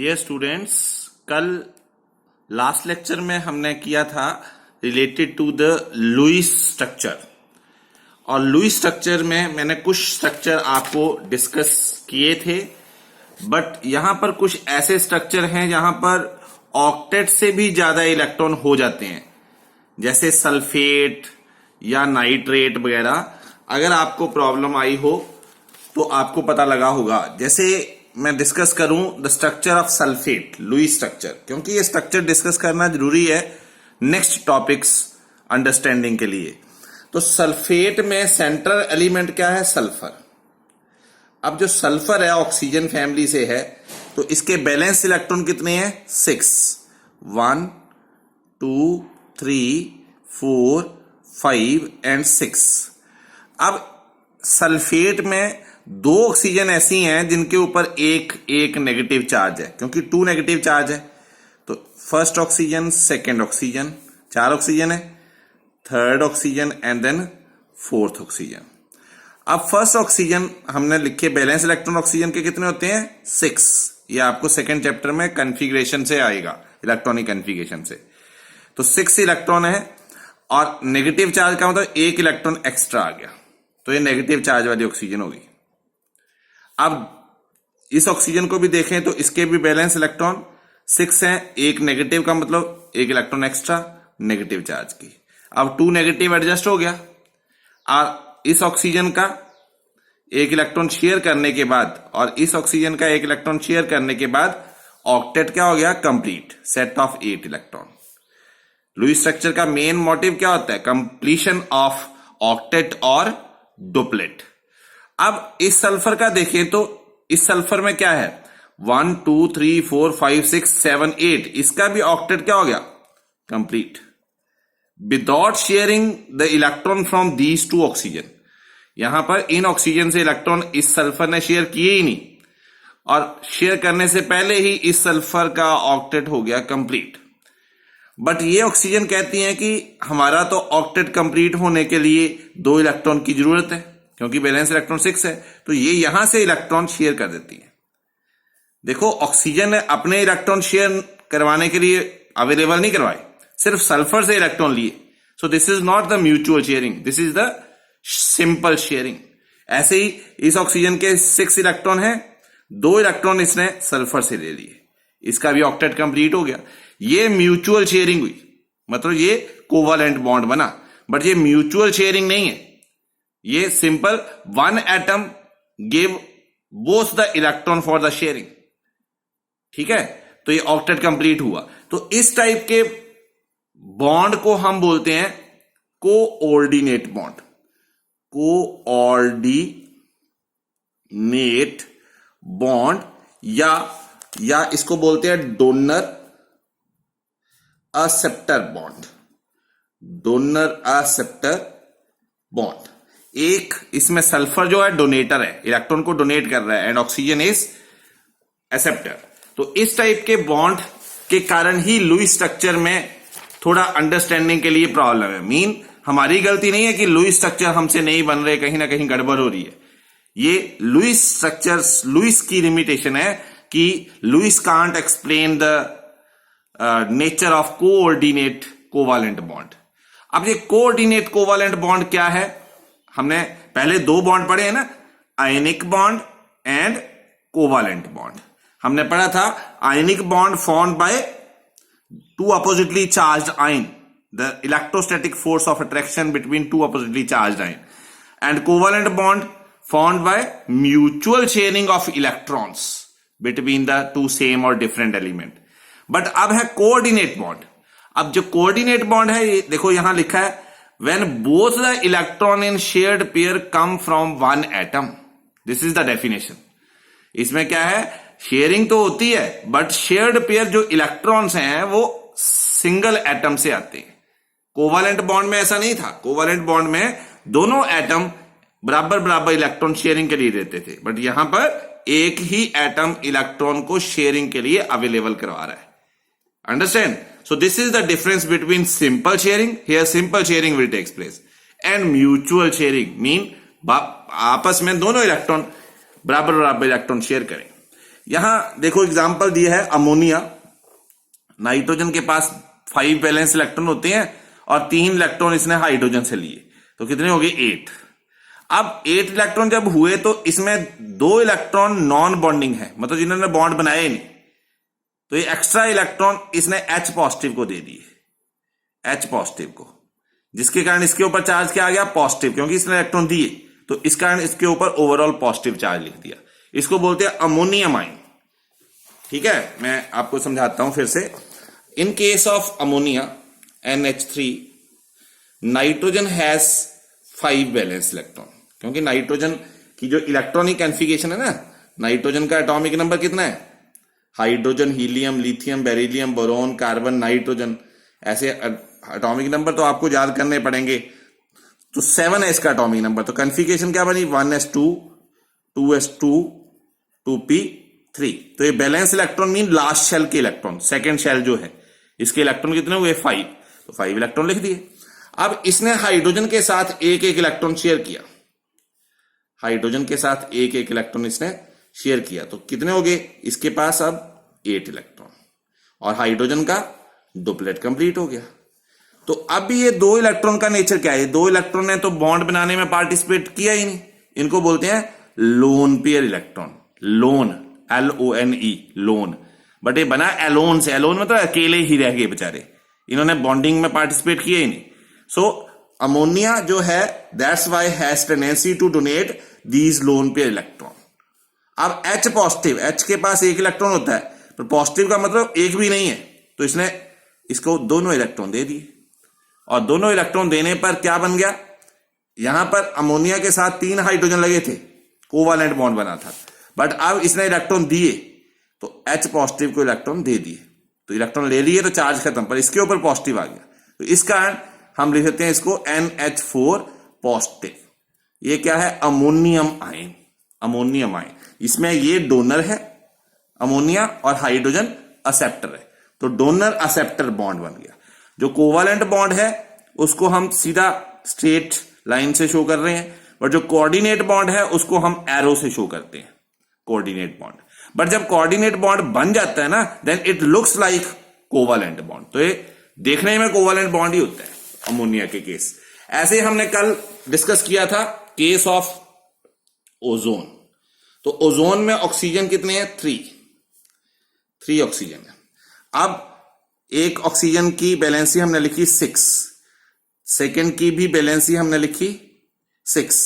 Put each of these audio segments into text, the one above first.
Dear students, कल last lecture में हमने किया था related to the Lewis structure. और लुईस स्ट्रक्चर में मैंने कुछ स्ट्रक्चर आपको डिस्कस किए थे, बट यहां पर कुछ ऐसे स्ट्रक्चर हैं जहां पर ऑक्टेट से भी ज्यादा इलेक्ट्रॉन हो जाते हैं, जैसे सल्फेट या नाइट्रेट वगैरह। अगर आपको प्रॉब्लम आई हो तो आपको पता लगा होगा। जैसे मैं डिस्कस करूं the structure of sulphate, Lewis structure, क्योंकि ये स्ट्रक्चर डिस्कस करना जरूरी है नेक्स्ट टॉपिक्स अंडरस्टैंडिंग के लिए। तो सल्फेट में सेंट्रल एलिमेंट क्या है? सल्फर। अब जो सल्फर है ऑक्सीजन फैमिली से है, तो इसके बैलेंस इलेक्ट्रॉन कितने हैं? 6, 1 2 3 4 5 एंड 6। अब सल्फेट में 2 ऑक्सीजन ऐसी हैं जिनके ऊपर एक नेगेटिव चार्ज है, क्योंकि 2 नेगेटिव चार्ज है। तो first oxygen, second oxygen, 4 oxygen है, third oxygen and then fourth oxygen. अब फर्स्ट ऑक्सीजन हमने लिखे, बैलेंस इलेक्ट्रॉन ऑक्सीजन के कितने होते हैं? 6। ये आपको सेकेंड चैप्टर में कन्फिग्रेशन से आएगा, इलेक्ट्रॉनिक कन्फिग्रेशन से। तो 6 इलेक्ट्रॉन है और नेगेटिव चार्ज का मतलब 1 इलेक्ट्रॉन एक्स्ट्रा आ गया, तो ये नेगेटिव चार्ज वाली ऑक्सीजन होगी। अब इस ऑक्सीजन को भी देखें तो इसके भी बैलेंस इलेक्ट्रॉन 6 हैं, 1 नेगेटिव का मतलब 1 इलेक्ट्रॉन एक्स्ट्रा नेगेटिव चार्ज की। अब 2 नेगेटिव एडजस्ट हो गया, और इस ऑक्सीजन का 1 इलेक्ट्रॉन शेयर करने के बाद और इस ऑक्सीजन का 1 इलेक्ट्रॉन शेयर करने के बाद ऑक्टेट क्या हो गया? Complete set of 8 electron. Lewis structure का मेन मोटिव क्या होता है? कंप्लीशन ऑफ ऑक्टेट और डुप्लेट। अब इस सल्फर का देखें तो इस सल्फर में क्या है? 1 2 3 4 5 6 7 8, इसका भी ऑक्टेट क्या हो गया? Complete, without sharing the electron from these 2 oxygen. यहां पर इन ऑक्सीजन से इलेक्ट्रॉन इस सल्फर ने शेयर किए ही नहीं, और शेयर करने से पहले ही इस सल्फर का ऑक्टेट हो गया कंप्लीट। बट ये ऑक्सीजन कहती है कि हमारा तो ऑक्टेट कंप्लीट होने के लिए 2 इलेक्ट्रॉन की जरूरत है, क्योंकि बैलेंस इलेक्ट्रॉन 6 है, तो ये यहां से इलेक्ट्रॉन शेयर कर देती है। देखो, ऑक्सीजन ने अपने इलेक्ट्रॉन शेयर करवाने के लिए अवेलेबल नहीं करवाए, सिर्फ सल्फर से इलेक्ट्रॉन लिए। So this is not the mutual sharing, this is the simple sharing. ऐसे ही इस ऑक्सीजन के 6 इलेक्ट्रॉन है, 2 इलेक्ट्रॉन इसने सल्फर से ले लिए, इसका भी ऑक्टेट कंप्लीट हो गया। ये म्यूचुअल शेयरिंग हुई, मतलब ये कोवालेंट बॉन्ड बना, बट ये म्यूचुअल शेयरिंग नहीं है। ये simple 1 atom give both the electron for the sharing. ठीक है, तो ये ऑक्टेट कंप्लीट हुआ। तो इस टाइप के बॉन्ड को हम बोलते हैं कोऑर्डिनेट बॉन्ड। कोऑर्डिनेट बॉन्ड या इसको बोलते हैं donor acceptor bond. Donor acceptor bond. एक इसमें सल्फर जो है डोनेटर है, इलेक्ट्रॉन को डोनेट कर रहा है, एंड ऑक्सीजन इज एक्सेप्टर। तो इस टाइप के बॉन्ड के कारण ही लुईस स्ट्रक्चर में थोड़ा अंडरस्टैंडिंग के लिए प्रॉब्लम है। मीन हमारी गलती नहीं है कि लुईस स्ट्रक्चर हमसे नहीं बन रहे, कहीं ना कहीं गड़बड़ हो रही है। ये लुईस स्ट्रक्चर, लुईस की लिमिटेशन है कि Lewis can't explain the nature of coordinate covalent bond. अब ये कोऑर्डिनेट कोवालेंट बॉन्ड क्या है? हमने पहले 2 बॉन्ड पढ़े हैं ना, ionic bond and covalent bond. हमने पढ़ा था ionic bond formed by 2 oppositely charged ion, the electrostatic force of attraction between 2 oppositely charged ion, and covalent bond formed by mutual sharing of electrons between the 2 same और different element. But अब है coordinate bond. अब जो coordinate bond है, ये देखो यहां लिखा है when both the electron in shared pair come from 1 atom, this is the definition। इसमें क्या है? शेयरिंग तो होती है, बट शेयर्ड पेयर जो इलेक्ट्रॉन्स हैं वो सिंगल एटम से आते हैं। कोवालेंट बॉन्ड में ऐसा नहीं था। कोवालेंट बॉन्ड में दोनों एटम बराबर बराबर इलेक्ट्रॉन शेयरिंग के लिए देते थे, बट यहां पर एक ही एटम इलेक्ट्रॉन को शेयरिंग के लिए अवेलेबल करवा रहा है। Understand? So this is the difference between simple sharing, here simple sharing will take place, and mutual sharing mean आपस में दोनों इलेक्ट्रॉन बराबर बराबर इलेक्ट्रॉन शेयर करें। यहां देखो एग्जांपल दिया है अमोनिया, नाइट्रोजन के पास 5 वैलेंस इलेक्ट्रॉन होते हैं और 3 इलेक्ट्रॉन इसने हाइड्रोजन से लिए, तो कितने हो गए 8। अब 8 इलेक्ट्रॉन जब हुए तो इसमें 2 इलेक्ट्रॉन नॉन बॉन्डिंग है, मतलब जिन्होंने बॉन्ड बनाए नहीं, तो ये एक्स्ट्रा इलेक्ट्रॉन इसने H पॉजिटिव को दे दिए, H पॉजिटिव को, जिसके कारण इसके ऊपर चार्ज क्या आ गया पॉजिटिव, क्योंकि इसने इलेक्ट्रॉन दिए तो इस कारण इसके ऊपर ओवरऑल पॉजिटिव चार्ज लिख दिया। इसको बोलते हैं अमोनियम आयन। ठीक है, मैं आपको समझाता हूं फिर से। In case of ammonia NH3, nitrogen has 5 valence electron, क्योंकि नाइट्रोजन की जो इलेक्ट्रॉनिक कॉन्फ़िगरेशन है ना, नाइट्रोजन का एटॉमिक नंबर कितना है, hydrogen, helium, lithium, beryllium, boron, carbon, nitrogen, ऐसे एटॉमिक नंबर तो आपको याद करने पड़ेंगे। तो 7 है इसका एटॉमिक नंबर, तो कॉन्फ़िगरेशन क्या बनी 1s2 2s2 2p3। तो ये valence electron mean last shell के इलेक्ट्रॉन, सेकेंड शेल जो है इसके इलेक्ट्रॉन कितने हुए 5, तो 5 इलेक्ट्रॉन लिख दिए। अब इसने हाइड्रोजन के साथ एक एक इलेक्ट्रॉन शेयर किया, हाइड्रोजन के साथ एक एक इलेक्ट्रॉन इसने शेयर किया, तो कितने हो गए इसके पास अब 8 इलेक्ट्रॉन, और हाइड्रोजन का डुप्लेट कंप्लीट हो गया। तो अब ये 2 इलेक्ट्रॉन का नेचर क्या है, 2 इलेक्ट्रॉन ने तो बॉन्ड बनाने में पार्टिसिपेट किया ही नहीं, इनको बोलते हैं loan pair electron. Loan LONE loan, but ये बना एलोन से, एलोन मतलब अकेले ही रह गए बेचारे, इन्होंने बॉन्डिंग में पार्टिसिपेट किया ही नहीं। सो अमोनिया जो है that's why has tendency to donate these lone pair electron. अब H पॉजिटिव, H के पास एक इलेक्ट्रॉन होता है, पर पॉजिटिव का मतलब एक भी नहीं है, तो इसने इसको दोनों इलेक्ट्रॉन दे दिए, और दोनों इलेक्ट्रॉन देने पर क्या बन गया, यहां पर अमोनिया के साथ 3 हाइड्रोजन लगे थे, कोवालेंट बॉन्ड बना था, बट अब इसने इलेक्ट्रॉन दिए तो H पॉजिटिव को इलेक्ट्रॉन दे दिए, तो इलेक्ट्रॉन ले लिए तो चार्ज खत्म, पर इसके ऊपर पॉजिटिव आ गया, तो इस कारण हम लिख सकते हैं इसको NH4 पॉजिटिव। ये क्या है अमोनियम आयन, अमोनियम आयन। इसमें ये डोनर है अमोनिया और हाइड्रोजन एक्सेप्टर है, तो डोनर एक्सेप्टर बॉन्ड बन गया। जो कोवालेंट बॉन्ड है उसको हम सीधा स्ट्रेट लाइन से शो कर रहे हैं, और जो कोऑर्डिनेट बॉन्ड है उसको हम एरो से शो करते हैं, कोऑर्डिनेट बॉन्ड। बट जब कोऑर्डिनेट बॉन्ड बन जाता है ना, then it looks like covalent bond, तो ये देखने में कोवालेंट बॉन्ड ही होता है अमोनिया के केस। ऐसे ही हमने कल डिस्कस किया था केस ऑफ ओजोन, तो ओजोन में ऑक्सीजन कितने हैं 3 ऑक्सीजन है। अब एक ऑक्सीजन की वैलेंसी हमने लिखी 6, सेकेंड की भी वैलेंसी हमने लिखी 6,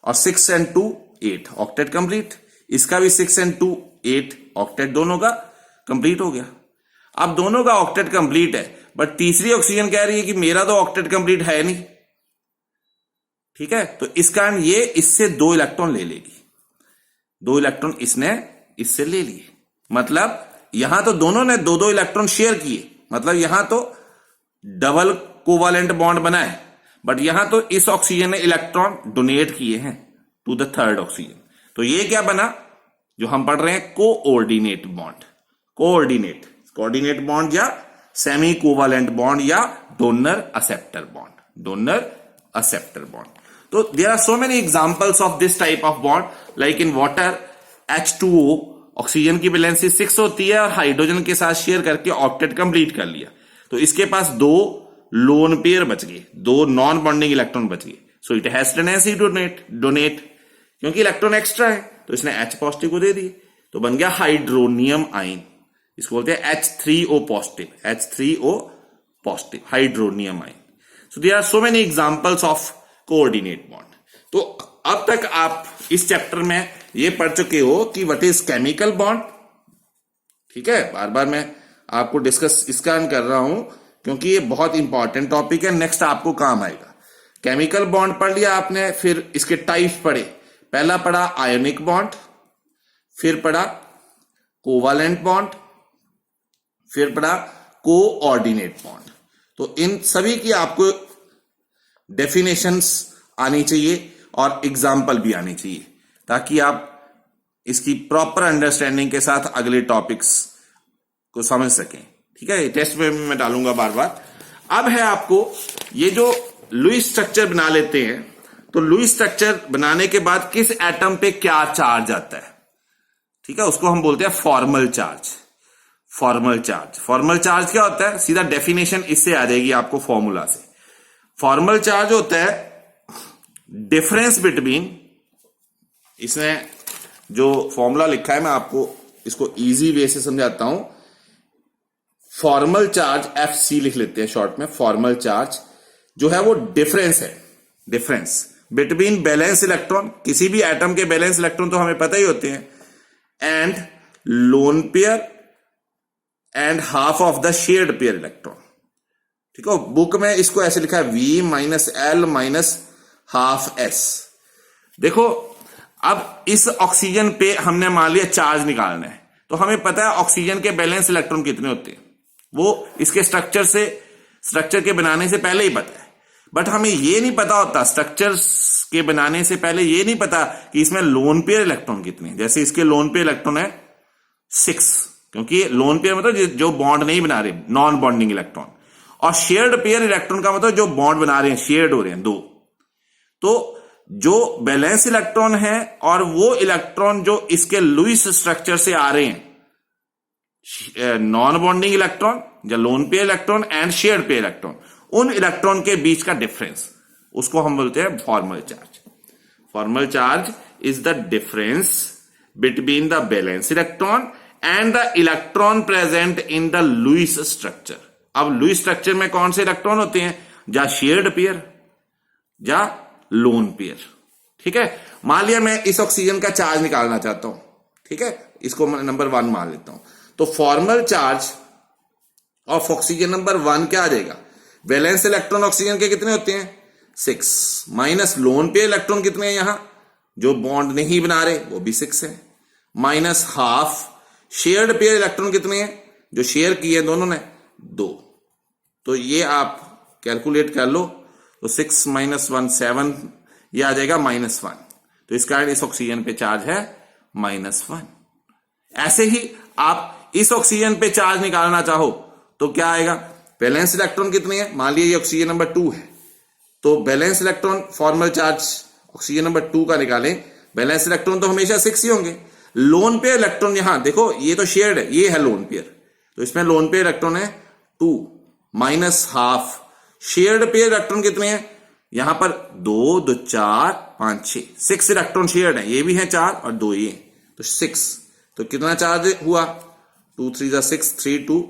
और 6 and 2 8, ऑक्टेट कंप्लीट। इसका भी 6 and 2 8, ऑक्टेट दोनों का कंप्लीट हो गया। अब दोनों का ऑक्टेट कंप्लीट है, बट तीसरी ऑक्सीजन कह रही है कि मेरा तो ऑक्टेट कंप्लीट है नहीं, ठीक है, तो इस कारण ये इससे 2 इलेक्ट्रॉन ले लेगी, 2 इलेक्ट्रॉन इसने इससे ले लिए, मतलब यहां तो दोनों ने 2-2 इलेक्ट्रॉन शेयर किए, मतलब यहां तो डबल कोवालेंट बॉन्ड बना है, बट यहां तो इस ऑक्सीजन ने इलेक्ट्रॉन डोनेट किए हैं टू द थर्ड ऑक्सीजन, तो ये क्या बना जो हम पढ़ रहे हैं कोऑर्डिनेट बॉन्ड। कोऑर्डिनेट बॉन्ड या सेमी कोवालेंट बॉन्ड या donor acceptor bond, donor acceptor bond. तो there are so many examples of this type of bond, like in water H2O, oxygen की वैलेंसी 6 होती है और हाइड्रोजन के साथ शेयर करके ऑक्टेट कंप्लीट कर लिया, तो इसके पास 2 लोन पेयर बच गए, 2 नॉन बॉन्डिंग इलेक्ट्रॉन बच गए, so it has tendency to donate, क्योंकि इलेक्ट्रॉन एक्स्ट्रा है तो इसने H पॉजिटिव को दे दिए, तो बन गया हाइड्रोनियम आयन, इसको बोलते हैं H3O positive, H3O positive hydronium ion. So there are so many examples of coordinate bond. तो अब तक आप इस चैप्टर में ये पढ़ चुके हो कि व्हाट इज केमिकल बॉन्ड, ठीक है, बार बार मैं आपको डिस्कस इस कारण कर रहा हूं क्योंकि ये बहुत इंपॉर्टेंट टॉपिक है, नेक्स्ट आपको काम आएगा। केमिकल बॉन्ड पढ़ लिया आपने, फिर इसके टाइप्स पढ़े, पहला पढ़ा आयोनिक बॉन्ड, फिर पढ़ा कोवालेंट बॉन्ड, फिर पढ़ा कोऑर्डिनेट बॉन्ड। तो इन सभी की आपको डेफिनेशंस आनी चाहिए और एग्जाम्पल भी आनी चाहिए, ताकि आप इसकी प्रॉपर अंडरस्टैंडिंग के साथ अगले टॉपिक्स को समझ सकें, ठीक है। टेस्ट में मैं डालूंगा बार बार। अब है आपको ये जो लुईस स्ट्रक्चर बना लेते हैं, तो लुईस स्ट्रक्चर बनाने के बाद किस एटम पे क्या चार्ज आता है, ठीक है, उसको हम बोलते हैं formal charge. Formal charge, formal charge क्या होता है, सीधा डेफिनेशन इससे आ जाएगी आपको फॉर्मूला से। फॉर्मल चार्ज होता है डिफरेंस बिटवीन, इसमें जो फॉर्मूला लिखा है मैं आपको इसको इजी वे से समझाता हूं। फॉर्मल चार्ज FC लिख लेते हैं शॉर्ट में। फॉर्मल चार्ज जो है वो डिफरेंस है, डिफरेंस बिटवीन बैलेंस इलेक्ट्रॉन, किसी भी एटम के बैलेंस इलेक्ट्रॉन तो हमें पता ही होते हैं, and lone pair and half of the shared pair electron. ठीक है, बुक में इसको ऐसे लिखा है V minus L minus half S। देखो अब इस ऑक्सीजन पे हमने मान लिया चार्ज निकालना है, तो हमें पता है ऑक्सीजन के बैलेंस इलेक्ट्रॉन कितने होते हैं, वो इसके स्ट्रक्चर के बनाने से पहले ही पता है। बट हमें ये नहीं पता होता, स्ट्रक्चर के बनाने से पहले ये नहीं पता कि इसमें लोन पेयर इलेक्ट्रॉन कितने हैं। जैसे इसके लोन पेयर इलेक्ट्रॉन है 6, क्योंकि लोन पेयर मतलब जो बॉन्ड नहीं बना रहे, नॉन बॉन्डिंग इलेक्ट्रॉन, और शेयर्ड पेयर इलेक्ट्रॉन का मतलब जो बॉन्ड बना रहे हैं, शेयर्ड हो रहे हैं 2। तो जो बैलेंस इलेक्ट्रॉन है और वो इलेक्ट्रॉन जो इसके लुईस स्ट्रक्चर से आ रहे हैं, नॉन बॉन्डिंग इलेक्ट्रॉन या lone pair electron and shared pair electron, उन इलेक्ट्रॉन के बीच का डिफरेंस, उसको हम बोलते हैं formal charge. Formal charge is the difference between the valence electron and the electron present in the Lewis structure. अब लुईस स्ट्रक्चर में कौन से इलेक्ट्रॉन होते हैं, या शेयर्ड पेयर या लोन पेयर। ठीक है, मान लिया मैं इस ऑक्सीजन का चार्ज निकालना चाहता हूं, ठीक है, इसको मैं नंबर 1 मान लेता हूं। तो formal charge of oxygen number 1 क्या आ जाएगा, वैलेंस इलेक्ट्रॉन ऑक्सीजन के कितने होते हैं 6, माइनस लोन पेयर इलेक्ट्रॉन कितने हैं, यहां जो बॉन्ड नहीं बना रहे वो भी 6 है, minus half shared pair electron कितने हैं, जो शेयर किए दोनों ने 2। तो ये आप कैलकुलेट कर लो, तो 6 माइनस 1 7, ये आ जाएगा -1। तो इस कारण इस ऑक्सीजन पे चार्ज है -1। ऐसे ही आप इस ऑक्सीजन पे चार्ज निकालना चाहो तो क्या आएगा, बैलेंस इलेक्ट्रॉन कितने हैं, मान लीजिए ये ऑक्सीजन नंबर 2 है, तो balance electron formal charge oxygen number 2 का निकालें, बैलेंस इलेक्ट्रॉन तो हमेशा 6 ही होंगे। लोन पेयर इलेक्ट्रॉन, यहां देखो ये तो शेयर्ड है, ये है लोन पेयर, तो इसमें लोन पेयर इलेक्ट्रॉन है 2 minus half shared pair electron कितने हैं, यहां पर 2 2 4 5 6 इलेक्ट्रॉन शेयर्ड है, ये भी है 4 और 2 ये, तो 6। तो कितना चार्ज हुआ, 2 3 6 3 2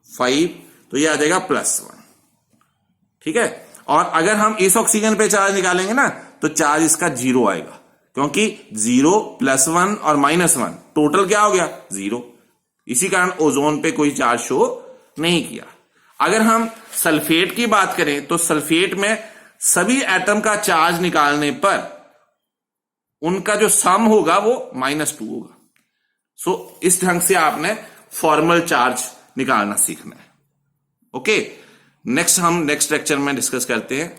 5, तो ये आ जाएगा +1। ठीक है, और अगर हम इस ऑक्सीजन पे चार्ज निकालेंगे ना, तो चार्ज इसका 0 आएगा, क्योंकि 0 +1 और -1 टोटल क्या हो गया 0। इसी कारण ओजोन पे कोई चार्ज शो नहीं किया। अगर हम सल्फेट की बात करें तो सल्फेट में सभी एटम का चार्ज निकालने पर उनका जो सम होगा वो -2 होगा। सो इस ढंग से आपने फॉर्मल चार्ज निकालना सीखना है। ओके, नेक्स्ट हम नेक्स्ट लेक्चर में डिस्कस करते हैं।